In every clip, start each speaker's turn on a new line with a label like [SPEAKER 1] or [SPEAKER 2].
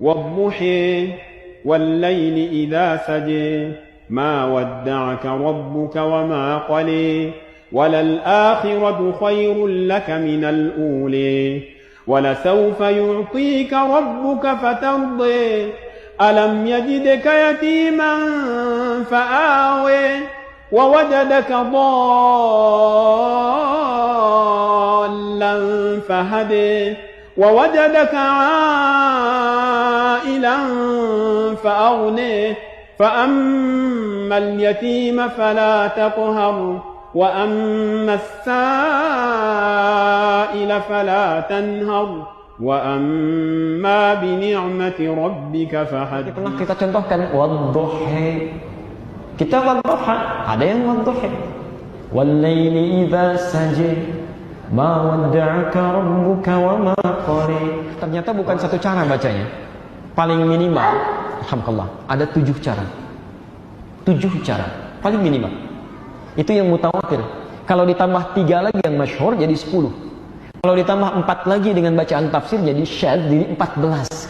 [SPEAKER 1] والضحى والليل إذا سجى ما ودعك ربك وما قلى وللآخرة خير لك من الأولى ولسوف يعطيك ربك فترضى ألم يجدك يتيما فآوى ووجدك ضالا فهدى ووجدك عائلا فأغنى فأما اليتيم فلا تقهر وأما السائل فلا تنهر وأما بنعمة ربك فحدث.
[SPEAKER 2] Pernah kita contohkan wadduha. Kita wadduha, ada yang wadduha. Wallaili idza saja ma wadda'aka rabbuka wa ma qala. Ternyata bukan satu cara bacanya. Paling minimal, alhamdulillah, ada 7 cara. 7 cara, paling minimal. Itu yang mutawatir. Kalau ditambah 3 lagi yang masyhur jadi 10. Kalau ditambah 4 lagi dengan bacaan tafsir jadi syadz, jadi 14.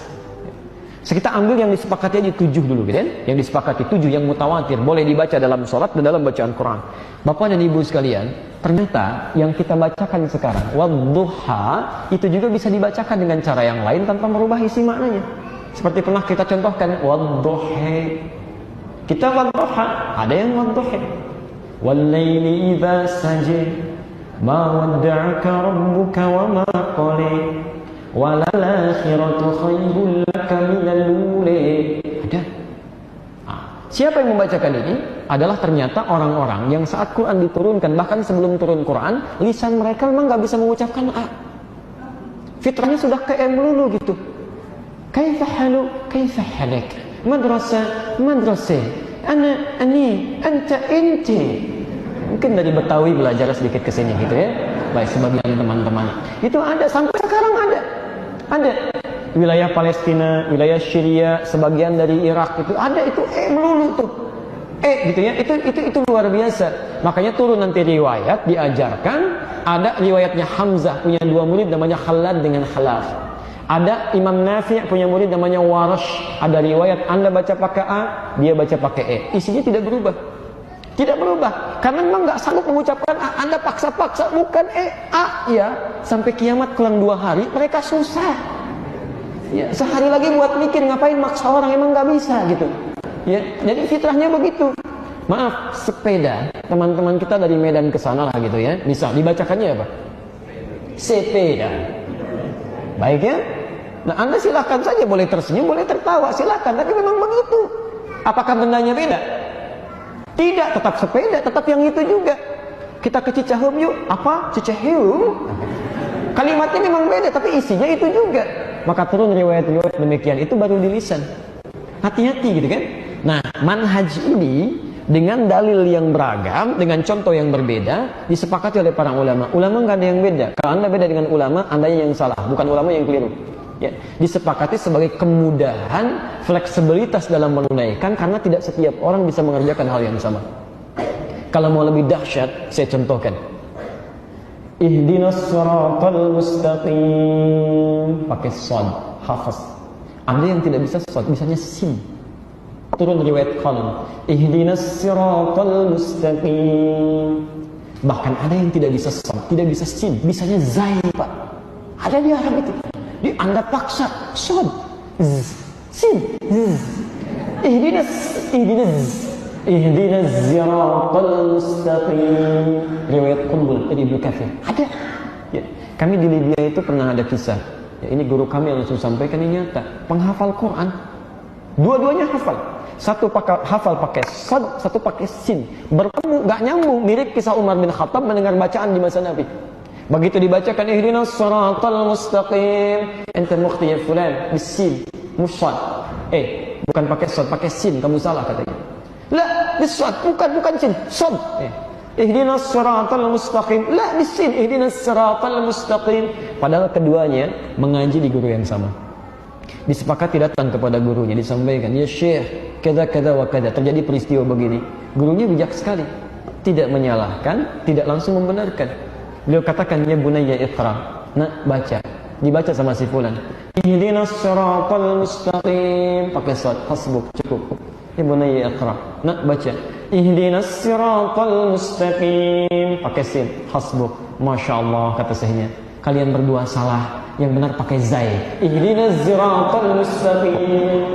[SPEAKER 2] So, kita ambil yang disepakati aja 7 dulu, gitu kan? Yang disepakati 7 yang mutawatir, boleh dibaca dalam sholat dan dalam bacaan Quran. Bapak dan Ibu sekalian, ternyata yang kita bacakan sekarang, wadduha, itu juga bisa dibacakan dengan cara yang lain tanpa merubah isi maknanya. Seperti pernah kita contohkan, wadduha. Kita wadduha, ada yang wadduha. Wallaili idza saja ma wadda'aka rabbuka wa ma qala walal akhiratu khairul laka minal ula. Ada. Siapa yang membacakan ini adalah ternyata orang-orang yang saat Quran diturunkan, bahkan sebelum turun Quran, lisan mereka memang nggak bisa mengucapkan a. Fitrahnya sudah ke melulu gitu. Kaifa halu, kaifa halak, madrasah, madrasah, ani, anta, inti. Mungkin dari Betawi belajar sedikit ke sini gitu ya. Baik, sebagian teman-teman. Itu ada, sampai sekarang ada. Ada. Wilayah Palestina, wilayah Syria, sebagian dari Irak itu ada, itu melulu tuh. Gitu ya. Itu luar biasa. Makanya turun nanti riwayat diajarkan, ada riwayatnya Hamzah punya 2 murid namanya Khalad dengan Khalaf. Ada Imam Nafi' punya murid namanya Warash. Ada riwayat Anda baca pakai A, dia baca pakai E. Isinya tidak berubah. Tidak berubah. Karena memang nggak sanggup mengucapkan A. Anda paksa-paksa, bukan E, A. Ya, sampai kiamat kelang 2 hari, mereka susah. Ya, sehari lagi buat mikir, ngapain maksa orang, emang nggak bisa gitu. Ya, jadi fitrahnya begitu. Maaf, sepeda. Teman-teman kita dari Medan ke sana lah gitu ya. Misal, dibacakannya apa? Sepeda. Baik ya? Nah, Anda silakan saja, boleh tersenyum, boleh tertawa, silakan. Tapi memang begitu. Apakah bendanya beda? Tidak, tetap sepeda, tetap yang itu juga. Kita ke Cicaheum yuk. Apa? Cicaheum? Kalimatnya memang beda, tapi isinya itu juga. Maka turun riwayat-riwayat demikian. Itu baru di lisan. Hati-hati gitu kan. Nah, manhaj ini dengan dalil yang beragam, dengan contoh yang berbeda, disepakati oleh para ulama. Ulama nggak ada yang beda. Kalau Anda beda dengan ulama, Anda yang salah, bukan ulama yang keliru. Ya, disepakati sebagai kemudahan, fleksibilitas dalam menunaikan, karena tidak setiap orang bisa mengerjakan hal yang sama. Kalau mau lebih dahsyat, saya contohkan. Ihdinas siratal mustaqim, pakai shad, hafaz. Anda yang tidak bisa shad, bisanya sin. Turun riwayat Khalid. Ihdinas siratal mustaqim. Bahkan ada yang tidak bisa shad, tidak bisa sin, bisanya zai, Pak. Ada di Arab itu. Di Anda paksa shad, sin, ihdinas siratal mustaqim. Riwayat Qunbul dari Ibnu Katsir. Ada. Ya. Kami di Libya itu pernah ada kisah. Ya, ini guru kami yang langsung sampaikan, ini nyata. Penghafal Quran, dua-duanya hafal. Satu hafal pakai shad, satu pakai sin. Bertemu nggak nyambung, mirip kisah Umar bin Khattab mendengar bacaan di masa Nabi. Begitu dibacakan ihdinas siratal mustaqim, anta mukhti ya fulan bisin musad. Bukan pakai shad, pakai sin, kamu salah katanya. La bisad, bukan sin, shad. Ihdinas siratal mustaqim, la bisin, ihdinas siratal mustaqim. Padahal keduanya mengaji di guru yang sama. Disepakati datang kepada gurunya, disampaikan, ya Syekh, kada wa kada, terjadi peristiwa begini. Gurunya bijak sekali, tidak menyalahkan, tidak langsung membenarkan. Beliau katakan, ya bunayya iqra, nak baca. dibaca sama si fulan. Ihdinas siratal mustaqim, pakai shad, hasbuk, cukup. Ya bunayya iqra. Nak baca. Ihdinas siratal mustaqim, pakai sin, hasbuk. Masya Allah, kata syekhnya. Kalian berdua salah, yang benar pakai zai. Ihdinas siratal mustaqim.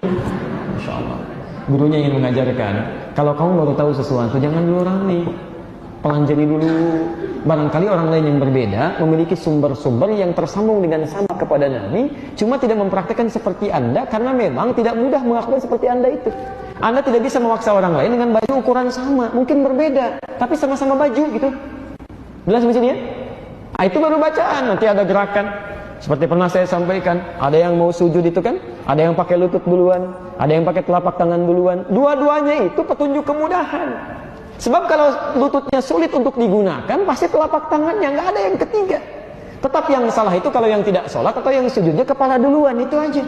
[SPEAKER 2] Masya Allah. Gurunya ingin mengajarkan, kalau kamu baru tahu sesuatu, jangan dulu rame, pelajari dulu. Barangkali orang lain yang berbeda memiliki sumber-sumber yang tersambung dengan sama kepada Nabi, cuma tidak mempraktikkan seperti Anda karena memang tidak mudah melakukan seperti Anda itu. Anda tidak bisa memaksa orang lain dengan baju ukuran sama, mungkin berbeda, tapi sama-sama baju gitu. Jelas di sini ya? Nah, itu baru bacaan, nanti ada gerakan. Seperti pernah saya sampaikan, ada yang mau sujud itu kan, ada yang pakai lutut duluan, ada yang pakai telapak tangan duluan. Dua-duanya itu petunjuk kemudahan. Sebab kalau lututnya sulit untuk digunakan, pasti telapak tangannya, nggak ada yang ketiga. Tetap yang salah itu kalau yang tidak sholat atau yang sujudnya kepala duluan, itu aja.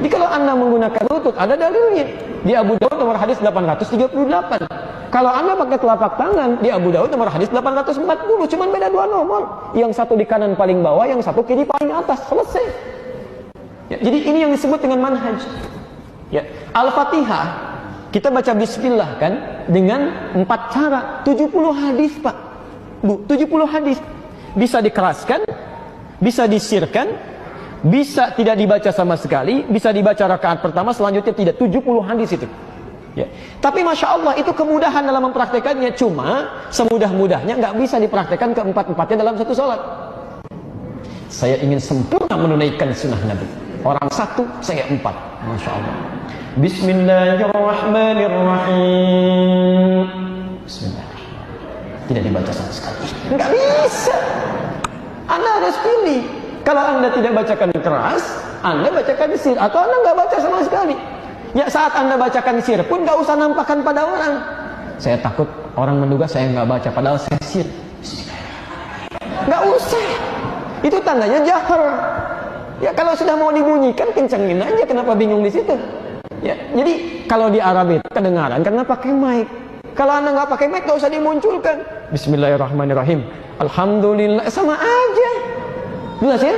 [SPEAKER 2] Jadi kalau Anda menggunakan lutut, ada dalilnya. Di Abu Daud nomor hadis 838. Kalau Anda pakai telapak tangan, di Abu Daud nomor hadis 840, cuman beda 2 nomor. Yang satu di kanan paling bawah, yang satu kiri paling atas, selesai. Ya, jadi ini yang disebut dengan manhaj. Ya, Al-Fatihah, kita baca bismillah kan, dengan 4 cara, 70 hadis Pak. Bu, 70 hadis. Bisa dikeraskan, bisa disirkan, bisa tidak dibaca sama sekali, bisa dibaca rakaat pertama, selanjutnya tidak. 70 hadis itu. Ya. Tapi Masya Allah itu kemudahan dalam mempraktekannya. Cuma semudah-mudahnya nggak bisa dipraktekkan keempat-empatnya dalam satu sholat. Saya ingin sempurna menunaikan sunnah Nabi. Orang satu, saya 4. Masya Allah. Bismillahirrahmanirrahim. Bismillahirrahmanirrahim. Tidak dibaca sama sekali. Nggak bisa. Anda harus pilih. Kalau Anda tidak bacakan keras, Anda bacakan sir, atau Anda nggak baca sama sekali. Ya saat Anda bacakan sir pun gak usah nampakkan pada orang. Saya takut orang menduga saya nggak baca, padahal saya sir. Gak usah. Itu tandanya jahar. Ya kalau sudah mau dibunyikan, kencengin aja. Kenapa bingung di situ? Ya, jadi kalau di Arab itu kedengaran karena pakai mic. Kalau Anda nggak pakai mic, gak usah dimunculkan. Bismillahirrahmanirrahim. Alhamdulillah, sama aja. Jelas ya?